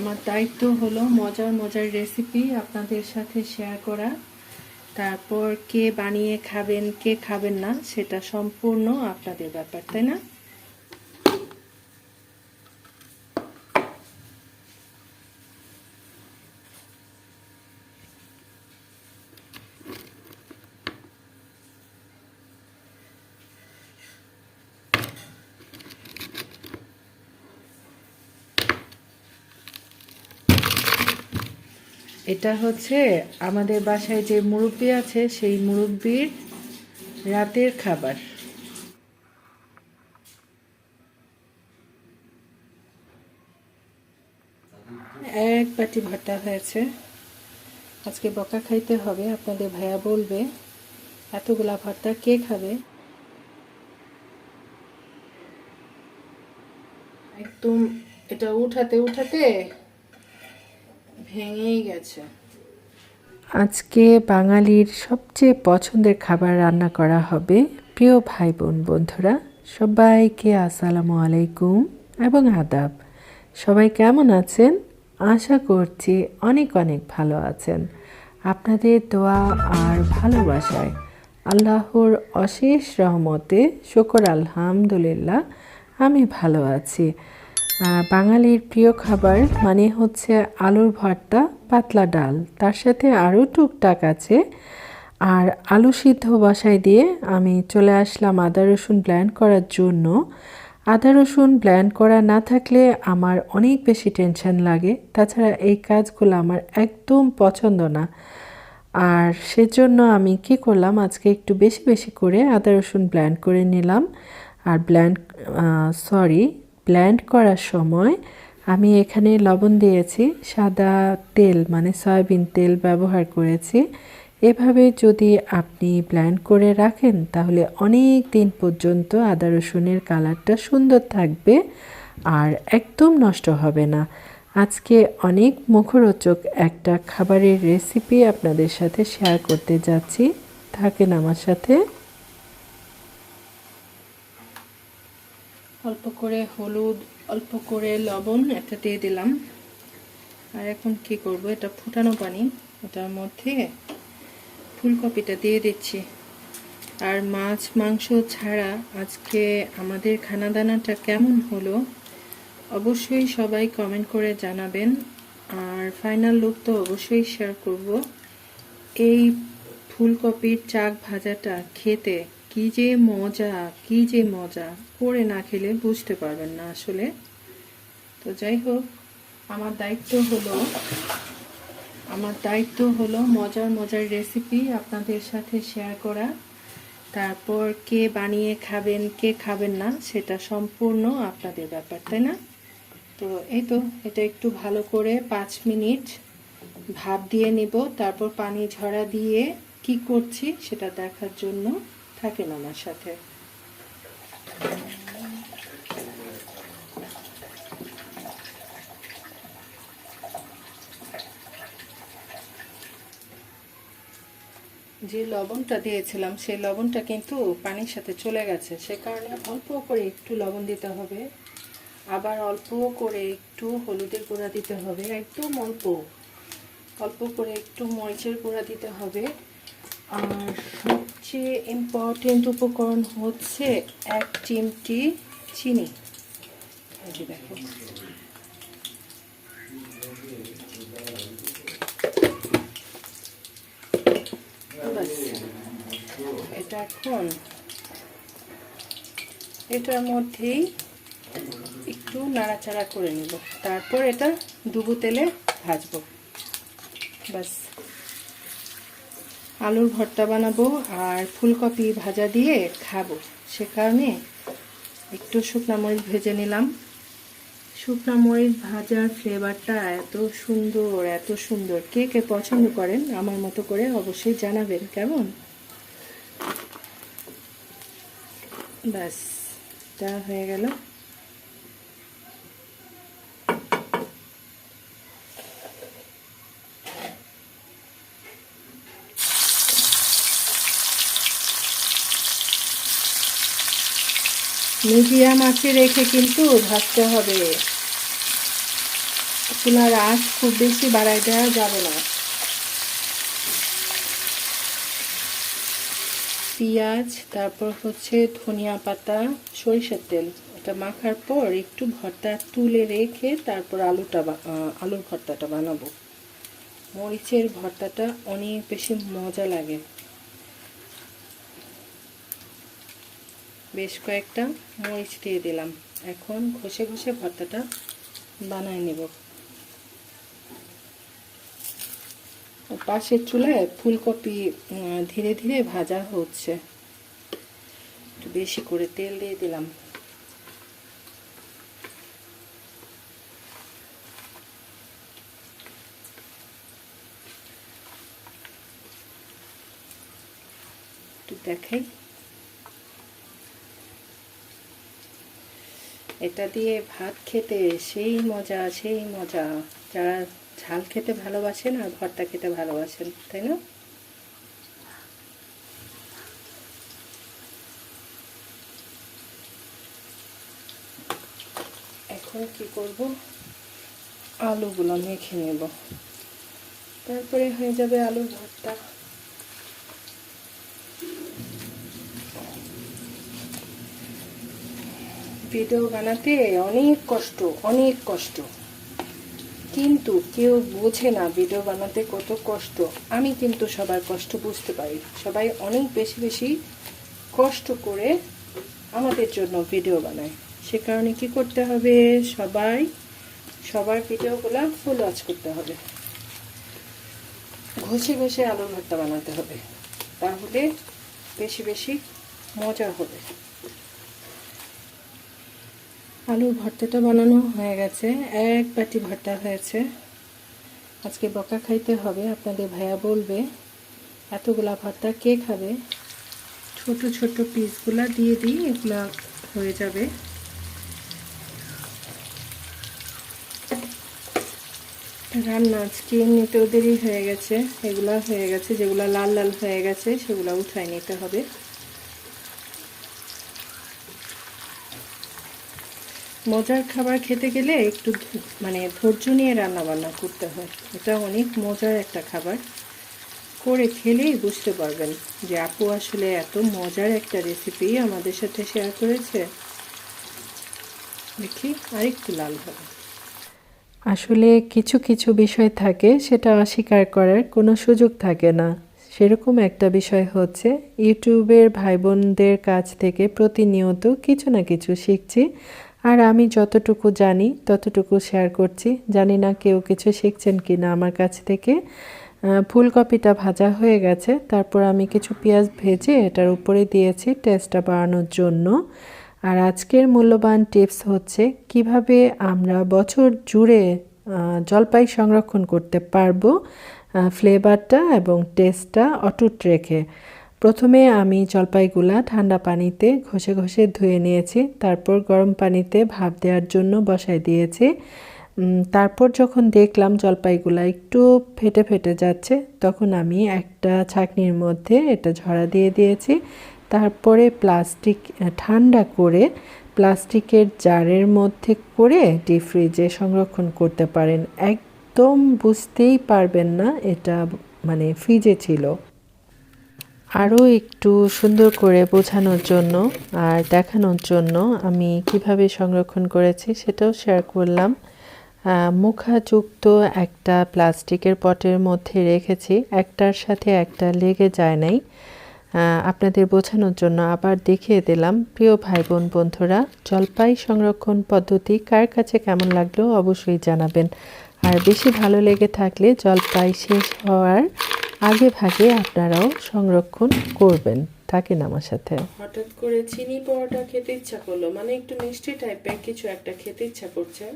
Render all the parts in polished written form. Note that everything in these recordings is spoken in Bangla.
আমার দায়িত্ব হলো মজার মজার রেসিপি আপনাদের সাথে শেয়ার করা। তারপর কে বানিয়ে খাবেন কে খাবেন না সেটা সম্পূর্ণ আপনাদের ব্যাপার, তাই না? এটা হচ্ছে আমাদের বাসায় যে মুরব্বি আছে সেই মুরব্বির রাতের খাবার। এক বাটি ভর্তা হয়েছে। আজকে বকা খাইতে হবে, আপনাদের ভাইয়া বলবে এতগুলা ভর্তা কে খাবে। একদম এটা উঠাতে উঠাতে ভেঙেই গেছে। আজকে বাঙালির সবচেয়ে পছন্দের খাবার রান্না করা হবে। প্রিয় ভাই বোন বন্ধুরা সবাইকে আসসালামু আলাইকুম এবং আদাব। সবাই কেমন আছেন? আশা করছি অনেক অনেক ভালো আছেন। আপনাদের দোয়া আর ভালোবাসায় আল্লাহর অশেষ রহমতে শুকর আলহামদুলিল্লাহ আমি ভালো আছি। বাঙালির প্রিয় খাবার মানে হচ্ছে আলুর ভর্তা, পাতলা ডাল, তার সাথে আরও টুকটাক আছে। আর আলু সিদ্ধ বসাই দিয়ে আমি চলে আসলাম আদা রসুন ব্লেন্ড করার জন্য। আদা রসুন ব্লেন্ড করা না থাকলে আমার অনেক বেশি টেনশন লাগে, তাছাড়া এই কাজগুলো আমার একদম পছন্দ না। আর সেজন্য আমি কি করলাম, আজকে একটু বেশি বেশি করে আদা রসুন ব্লেন্ড করে নিলাম। আর ব্লেন্ড করার সময় আমি এখানে লবণ দিয়েছি, সাদা তেল মানে সয়াবিন তেল ব্যবহার করেছি। এভাবে যদি আপনি ব্লেন্ড করে রাখেন তাহলে অনেক দিন পর্যন্ত আদা রসুনের কালারটা সুন্দর থাকবে আর একদম নষ্ট হবে না। আজকে অনেক মুখরোচক একটা খাবারের রেসিপি আপনাদের সাথে শেয়ার করতে যাচ্ছি, থাকেন আমার সাথে। অল্প করে হলুদ, অল্প করে লবণ একটা দিয়ে দিলাম। আর এখন কি করব, এটা ফুটানো পানি, এটার মধ্যে ফুলকপিটা দিয়ে দিচ্ছি। আর মাছ মাংস ছাড়া আজকে আমাদের খানাদানাটা কেমন হলো অবশ্যই সবাই কমেন্ট করে জানাবেন। আর ফাইনাল লুক তো অবশ্যই শেয়ার করব। এই ফুলকপির চাক ভাজাটা খেতে কি যে মজা, কি যে মজা, করে না খেলে বুঝতে পারবেন না আসলে। তো যাই হোক, আমার দায়িত্ব হলো মজার মজার রেসিপি আপনাদের সাথে শেয়ার করা। তারপর কে বানিয়ে খাবেন কে খাবেন না সেটা সম্পূর্ণ আপনাদের ব্যাপার, তাই না? তো এই তো এটা একটু ভালো করে 5 মিনিট ভাপ দিয়ে নিব, তারপর পানি ঝরা দিয়ে কি করছি সেটা দেখার জন্য থাকেন আমার সাথে। যে লবণটা দিয়েছিলাম সেই লবণটা কিন্তু পানির সাথে চলে গেছে, সে কারণে অল্প করে একটু লবণ দিতে হবে, আবার অল্প করে একটু হলুদের গুঁড়া দিতে হবে, একদম অল্প অল্প করে একটু মরিচের গুঁড়া দিতে হবে। আর সবচেয়ে ইম্পর্টেন্ট উপকরণ হচ্ছে 1 চিমটি চিনি। এই যে দেখো, এটা এখন এটার মধ্যেই একটু নাড়াচাড়া করে নেব, তারপর এটা ডুবো তেলে ভাজবো। বাস, আলুর ভর্তা বানাবো আর ফুলকপি ভাজা দিয়ে খাবো, সে কারণে একটু শুকনা মরিচ ভেজে নিলাম। শুকনা মরিচ ভাজার ফ্লেভারটা এত সুন্দর, এত সুন্দর। কে কে পছন্দ করেন আমার মতো করে অবশ্যই জানাবেন কেমন। ব্যাস, এটা হয়ে গেল। মিডিয়াম আঁচে রেখে কিন্তু ভাজতে হবে, চুলার আঁচ খুব বেশি বাড়ায় দেওয়া যাবে না। পেঁয়াজ, তারপর হচ্ছে ধনিয়া পাতা, সরিষার তেল, এটা মাখার পর একটু ভর্তা তুলে রেখে তারপর আলুর ভর্তাটা বানাবো। মরিচের ভর্তাটা অনেক বেশি মজা লাগে। বেশ কয়েকটা মরিচ দিয়ে দিলাম। এখন ঘষে ঘষে ভর্তাটা বানায় নেব। পাশের চুলায় ফুলকপি ধীরে ধীরে ভাজা হচ্ছে। একটু বেশি করে তেল দিয়ে দিলাম। একটু দেখাই, এটা দিয়ে ভাত খেতে সেই মজা, সেই মজা। যারা ঝাল খেতে ভালোবাসেন আর ভর্তা খেতে ভালোবাসেন, তাই না? এখন কি করব, আলুগুলো মেখে নেব, তারপরে হয়ে যাবে আলুর ভর্তা। ভিডিও বানাতে অনেক কষ্ট, অনেক কষ্ট, কিন্তু কেউ বোঝে না ভিডিও বানাতে কত কষ্ট। আমি কিন্তু সবার কষ্ট বুঝতে পারি। সবাই অনেক বেশি বেশি কষ্ট করে আমাদের জন্য ভিডিও বানায়। সে কারণে কি করতে হবে, সবার ভিডিওগুলো ফুল ওয়াচ করতে হবে। ঘষে ঘষে আলুর ভর্তা বানাতে হবে, তাহলে বেশি বেশি মজা হবে। আলুর ভর্তাটা বানানো হয়ে গেছে, এক বাটি ভর্তা হয়েছে। আজকে বকা খাইতে হবে, আপনাদের ভাইয়া বলবে এতগুলা ভর্তা কে খাবে। ছোট ছোট পিসগুলা দিয়ে দিই, এগুলা হয়ে যাবে। রান্না আজকে এমনিতেও দেরি হয়ে গেছে, এগুলা হয়ে গেছে, যেগুলা লাল লাল হয়ে গেছে সেগুলা উঠাই নিতে হবে। মজার খাবার খেতে গেলে একটু ধৈর্য নিয়ে রান্না বান্না করতে হয়। এটা অনেক মজার একটা খাবার, করে খেলেই বুঝতে পারবেন যে আপু আসলে এত মজার একটা রেসিপি আমাদের সাথে শেয়ার করেছে। দেখি আরেকটু লাল হবে। আসলে কিছু কিছু বিষয় থাকে, সেটা অস্বীকার করার কোনো সুযোগ থাকে না। সেরকম একটা বিষয় হচ্ছে ইউটিউবের ভাই বোনদের কাছ থেকে প্রতিনিয়ত কিছু না কিছু শিখছি, আর আমি যতটুকু জানি ততটুকু শেয়ার করছি। জানি না কেউ কিছু শিখছেন কি না আমার কাছ থেকে। ফুলকপিটা ভাজা হয়ে গেছে, তারপর আমি কিছু পেঁয়াজ ভেজে এটার উপরে দিয়েছি টেস্টটা বাড়ানোর জন্য। আর আজকের মূল্যবান টিপস হচ্ছে কিভাবে আমরা বছর জুড়ে জলপাই সংরক্ষণ করতে পারবো ফ্লেভারটা এবং টেস্টটা অটুট রেখে। প্রথমে আমি জলপাইগুলা ঠান্ডা পানিতে ঘষে ঘষে ধুয়ে নিয়েছি, তারপর গরম পানিতে ভাপ দেওয়ার জন্য বসাই দিয়েছি। তারপর যখন দেখলাম জলপাইগুলা একটু ফেটে ফেটে যাচ্ছে, তখন আমি একটা ছাঁকনির মধ্যে এটা ঝরা দিয়ে দিয়েছি। তারপরে ঠান্ডা করে প্লাস্টিকের জারের মধ্যে করে ডিপ ফ্রিজে সংরক্ষণ করতে পারেন। একদম বুঝতেই পারবেন না এটা ফ্রিজে ছিল। আরও একটু সুন্দর করে বোঝানোর জন্য আর দেখানোর জন্য আমি কিভাবে সংরক্ষণ করেছি সেটাও শেয়ার করলাম। মুখাযুক্ত একটা প্লাস্টিকের পটের মধ্যে রেখেছি, একটার সাথে একটা লেগে যায় নাই। আপনাদের বোঝানোর জন্য আবার দেখিয়ে দিলাম। প্রিয় ভাই বোন বন্ধুরা, জলপাই সংরক্ষণ পদ্ধতি কার কাছে কেমন লাগলো অবশ্যই জানাবেন। আর বেশি ভালো লেগে থাকলে জলপাই শেষ হওয়ার আগে ভাগে আপনারাও সংরক্ষণ করবেন। থাকেন আমার সাথে। হঠাৎ করে চিনি পরোটা খেতে ইচ্ছা করলো, একটু মিষ্টি টাইপের কিছু একটা খেতে ইচ্ছা করছে।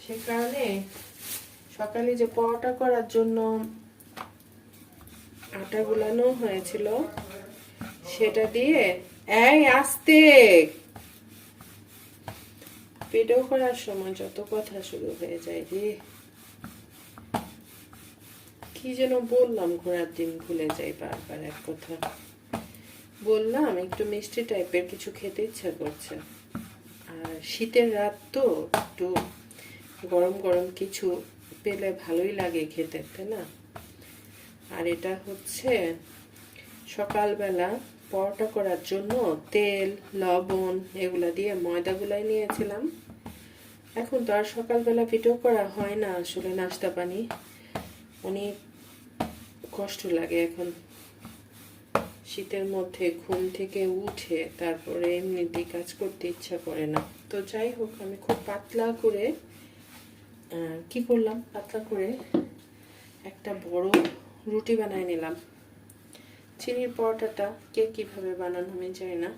সে কারণে সকালে যে পরোটা করার জন্য আটা গুলানো হয়েছিল সেটা দিয়ে আস্তে ভিডিও করার সময় যত কথা শুরু হয়ে যায় রে, কি যেন বললাম, ঘোড়ার ডিম ভুলে যাই বারবার এক কথা বললাম। একটু মিষ্টি টাইপের কিছু খেতে ইচ্ছা করছে, আর শীতের রাত তো একটু গরম গরম কিছু পেলে ভালোই লাগে খেতে, তাই না? আর এটা হচ্ছে সকালবেলা পরোটা করার জন্য তেল, লবণ এগুলা দিয়ে ময়দা গুলাই নিয়েছিলাম। এখন তো আর সকালবেলা ভিডিও করা হয় না, আসলে নাস্তা পানি অনেক কষ্ট লাগে এখন শীতের মধ্যে। ঘুম থেকে উঠে তারপরে এমনিতেই কাজ করতে ইচ্ছা করে না। তো যাই হোক, আমি খুব পাতলা করে কি করলাম, পাতলা করে একটা বড় রুটি বানাই নিলাম। চিনির পরোটাটা কে কিভাবে বানানো আমি জানি না,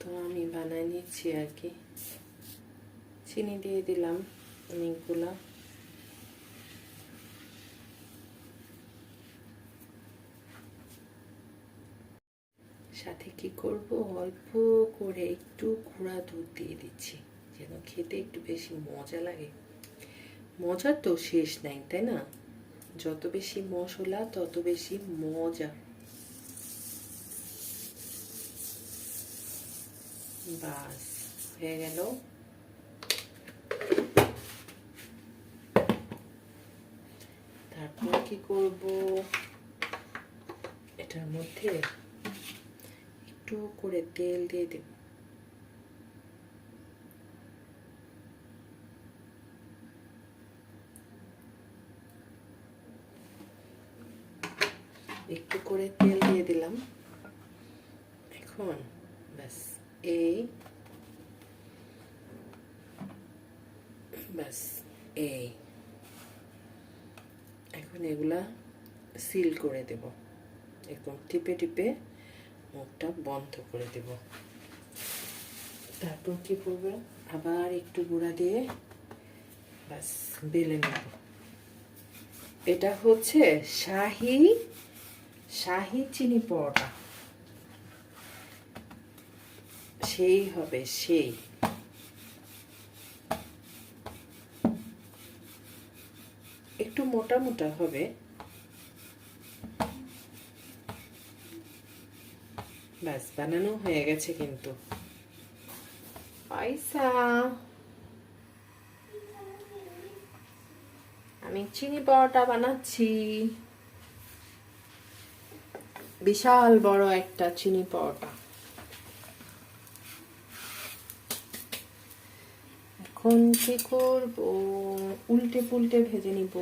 তো আমি বানাই নিচ্ছি আর কি। চিনি দিয়ে দিলাম অনেকগুলা। সাথে কি করব, অল্প করে একটু গুঁড়া দুধ দিয়ে দিচ্ছি যেন খেতে একটু বেশি মজা লাগে। মজার তো শেষ নাই, তাই না? যত বেশি মশলা তত বেশি মজা। বাস হয়ে গেল। তারপর কি করব, এটার মধ্যে একটু করে তেল দিয়ে দেব। একটু করে তেল দিয়ে দিলাম। এখন ব্যাস এই এখন এগুলা সিল করে দেব, একদম টিপে টিপে মুখটা বন্ধ করে দেব। তারপর কি করবো, আবার একটু গুঁড়া দিয়ে ব্যাস বেলে নেব। এটা হচ্ছে শাহি চিনি পরোটা, সেই হবে সেই। একটু মোটা মোটা হবে, ব্যাস বানানো হয়ে গেছে। কিন্তু পয়সা, আমি চিনি পরোটা বানাচ্ছি, বিশাল বড় একটা চিনি পরোটা। এখন কি করব, উল্টে পুল্টে ভেজে নিব।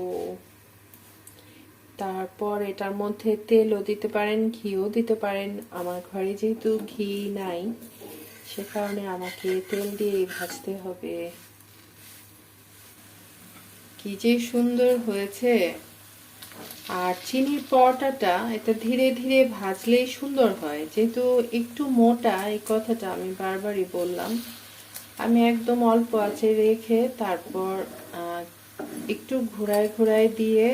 তারপর এটার মধ্যে তেলও দিতে পারেন, ঘিও দিতে পারেন। আমার ঘরে যেহেতু ঘি নাই, সে কারণে আমাকে তেল দিয়েই ভাজতে হবে। কি যে সুন্দর হয়েছে। আর চিনির পরোটাটা এটা ধীরে ধীরে ভাজলেই সুন্দর হয়, যেহেতু একটু মোটা, এই কথাটা আমি বারবারই বললাম। আমি একদম অল্প আঁচে রেখে তারপর একটু ঘুরায় ঘুরায় দিয়ে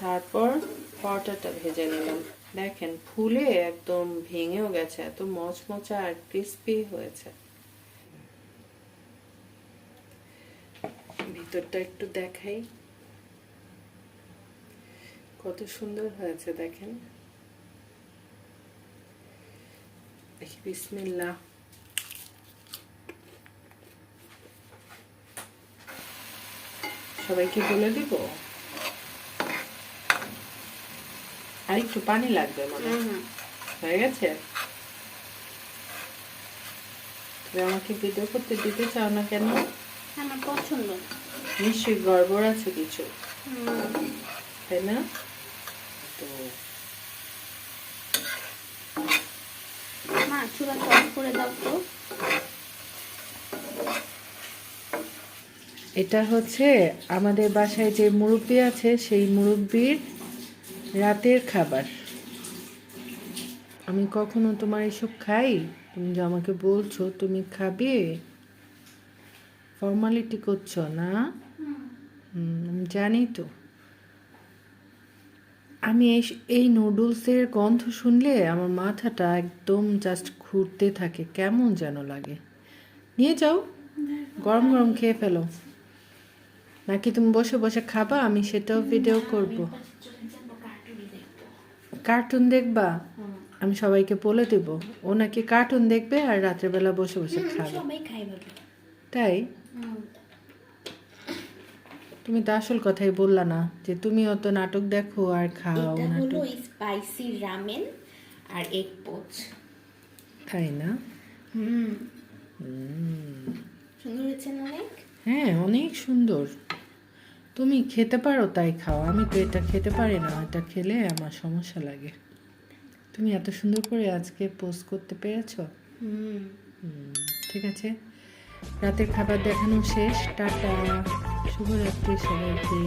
তারপর পরোটাটা ভেজে নিলাম। দেখেন ফুলে একদম ভেঙেও গেছে, এত মচমচা আর ক্রিস্পি হয়েছে। ভিতরটা একটু দেখাই, কত সুন্দর হয়েছে দেখেন। দেখি, বিসমিল্লাহ। সবাইকে বলে দিব। আর একটু পানি লাগবে মনে হয়ে গেছে। তুমি আমাকে ভিডিও করতে দিতে চাও না কেন? আমার পছন্দ। নিশ্চয়ই গড়বড় আছে কিছু, তাই না? তো মা চুলাটা অফ করে দাও তো। এটা হচ্ছে আমাদের বাসায় যে মুরব্বি আছে, সেই মুরব্বির রাতের খাবার। আমি কখনো তোমার এসব খাই? তুমি যে আমাকে বলছো তুমি খাবে, ফর্মালিটি করছো না? আমি জানি তো। আমি এই নুডলসের গন্ধ শুনলে আমার মাথাটা একদম জাস্ট ঘুরতে থাকে, কেমন যেন লাগে। নিয়ে যাও, গরম গরম খেয়ে ফেলো। নাকি তুমি বসে বসে খাবা, আমি সেটাও ভিডিও করব। কার্টুন দেখবা? আমি সবাইকে বলে দেব, ও নাকি কার্টুন দেখবে আর রাত্রেবেলা বসে বসে খাবে। সবাই খাই ভাবে। তাই তুমি তো আসল কথাই বললা না যে তুমি অত নাটক দেখো আর খাও এটা হলো নাটক। স্পাইসি রামেন আর এগ পোচ। তাই না? সুন্দর হয়েছে না অনেক? হ্যাঁ, অনেক সুন্দর। তুমি খেতে পারো তাই খাও, আমি তো এটা খেতে পারি না, এটা খেলে আমার সমস্যা লাগে। তুমি এত সুন্দর করে আজকে পোস্ট করতে পেরেছো। ঠিক আছে, রাতের খাবার দেখানো শেষ। টাটা, শুভরাত্রি সবাইকে।